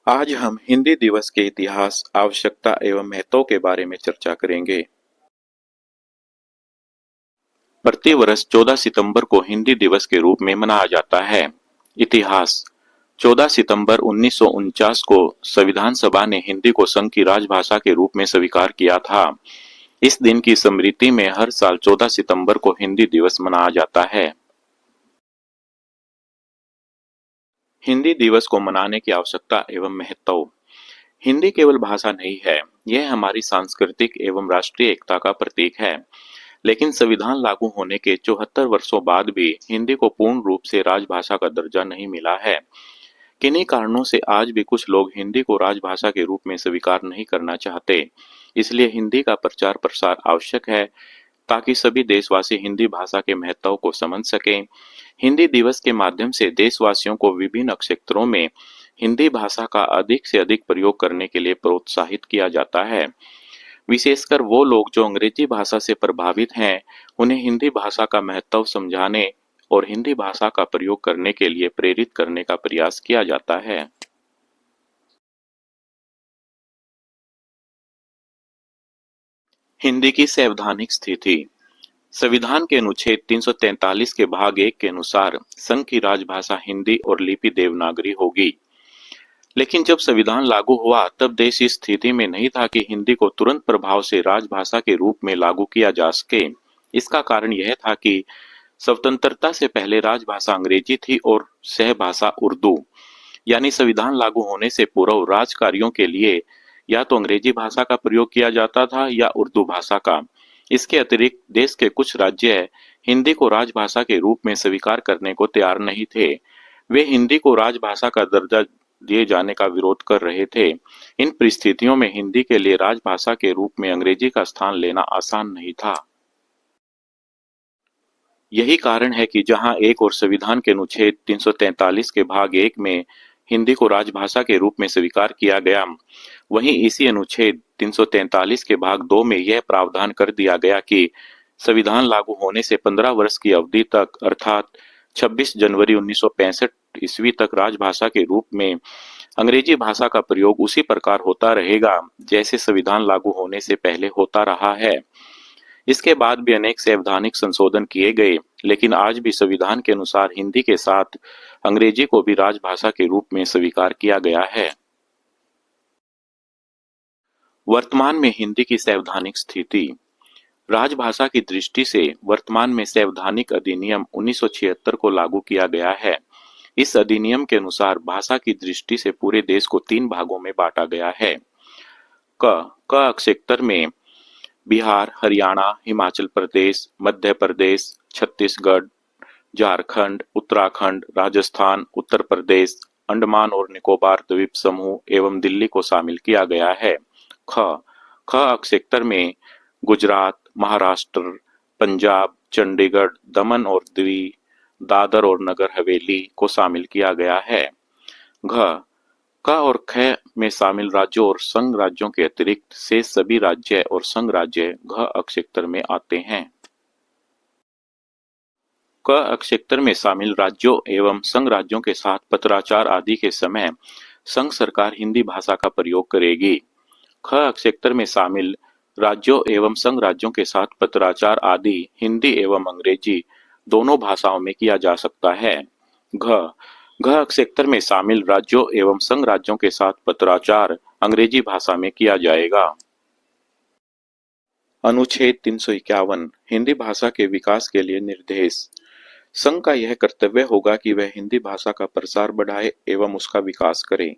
आज हम हिंदी दिवस के इतिहास, आवश्यकता एवं महत्व के बारे में चर्चा करेंगे। प्रतिवर्ष 14 सितंबर को हिंदी दिवस के रूप में मनाया जाता है। इतिहास 14 सितंबर 1949 को संविधान सभा ने हिंदी को संघ की राजभाषा के रूप में स्वीकार किया था। इस दिन की स्मृति में हर साल 14 सितंबर को हिंदी दिवस मनाया जाता है। हिंदी दिवस को मनाने की आवश्यकता एवं महत्व। हिंदी केवल भाषा नहीं है, यह हमारी सांस्कृतिक एवं राष्ट्रीय एकता का प्रतीक है। लेकिन संविधान लागू होने के 74 वर्षों बाद भी हिंदी को पूर्ण रूप से राजभाषा का दर्जा नहीं मिला है। किन्हीं कारणों से आज भी कुछ लोग हिंदी को राजभाषा के रूप में स्वीकार नहीं करना चाहते। इसलिए हिंदी का प्रचार प्रसार आवश्यक है, ताकि सभी देशवासी हिंदी भाषा के महत्व को समझ सकें। हिंदी दिवस के माध्यम से देशवासियों को विभिन्न क्षेत्रों में हिंदी भाषा का अधिक से अधिक प्रयोग करने के लिए प्रोत्साहित किया जाता है। विशेषकर वो लोग जो अंग्रेजी भाषा से प्रभावित हैं, उन्हें हिंदी भाषा का महत्व समझाने और हिंदी भाषा का प्रयोग करने के लिए प्रेरित करने का प्रयास किया जाता है। हिंदी की संवैधानिक स्थिति। संविधान के अनुच्छेद 343 के भाग 1 के अनुसार संघ की राजभाषा हिंदी और लिपि देवनागरी होगी। लेकिन जब संविधान लागू हुआ तब देश इस स्थिति में नहीं था कि हिंदी को तुरंत प्रभाव से राजभाषा के रूप में लागू किया जा सके। इसका कारण यह था कि स्वतंत्रता से पहले राजभाषा अंग्रेजी थी और सहभाषा उर्दू। यानी संविधान लागू होने से पूर्व राज कार्यों के लिए या तो अंग्रेजी भाषा का प्रयोग किया जाता था या उर्दू भाषा का। इसके अतिरिक्त देश के कुछ राज्य हिंदी को राजभाषा के रूप में स्वीकार करने को तैयार नहीं थे। वे हिंदी को राजभाषा का दर्जा दिए जाने का विरोध कर रहे थे। इन परिस्थितियों में हिंदी के लिए राजभाषा के रूप में अंग्रेजी का स्थान लेना आसान नहीं था। यही कारण है कि जहां एक और संविधान के अनुच्छेद 343 के भाग 1 में हिंदी को राजभाषा के रूप में स्वीकार किया गया, वहीं इसी अनुच्छेद 343 के भाग 2 में यह प्रावधान कर दिया गया कि संविधान लागू होने से 15 वर्ष की अवधि तक अर्थात 26 जनवरी 1965 ईस्वी तक राजभाषा के रूप में अंग्रेजी भाषा का प्रयोग उसी प्रकार होता रहेगा जैसे संविधान लागू होने से पहले होता रहा है। इसके बाद भी अनेक संवैधानिक संशोधन किए गए, लेकिन आज भी संविधान के अनुसार हिंदी के साथ अंग्रेजी को भी राजभाषा के रूप में स्वीकार किया गया है। वर्तमान में हिंदी की संवैधानिक स्थिति। राजभाषा की दृष्टि से वर्तमान में संवैधानिक अधिनियम 1976 को लागू किया गया है। इस अधिनियम के अनुसार भाषा की दृष्टि से पूरे देश को 3 भागों में बांटा गया है। क क्षेत्र में बिहार, हरियाणा, हिमाचल प्रदेश, मध्य प्रदेश, छत्तीसगढ़, झारखंड, उत्तराखंड, राजस्थान, उत्तर प्रदेश, अंडमान और निकोबार द्वीप समूह एवं दिल्ली को शामिल किया गया है। ख क्षेत्र में गुजरात, महाराष्ट्र, पंजाब, चंडीगढ़, दमन और दीव, दादर और नगर हवेली को शामिल किया गया है। क और ख में शामिल राज्यों और संघ राज्यों के अतिरिक्त शेष सभी राज्य और संघ राज्य घ क्षेत्र में आते हैं। क क्षेत्र में शामिल राज्यों एवं संघ राज्यों के साथ पत्राचार आदि के समय संघ सरकार हिंदी भाषा का प्रयोग करेगी। ख क्षेत्र में शामिल राज्यों एवं संघ राज्यों के साथ पत्राचार आदि हिंदी एवं अंग्रेजी दोनों भाषाओं में किया जा सकता है। घ क्षेत्र में शामिल राज्यों एवं संघ राज्यों के साथ पत्राचार अंग्रेजी भाषा में किया जाएगा। अनुच्छेद 351 हिंदी भाषा के विकास के लिए निर्देश। संघ का यह कर्तव्य होगा कि वह हिंदी भाषा का प्रसार बढ़ाए एवं उसका विकास करे।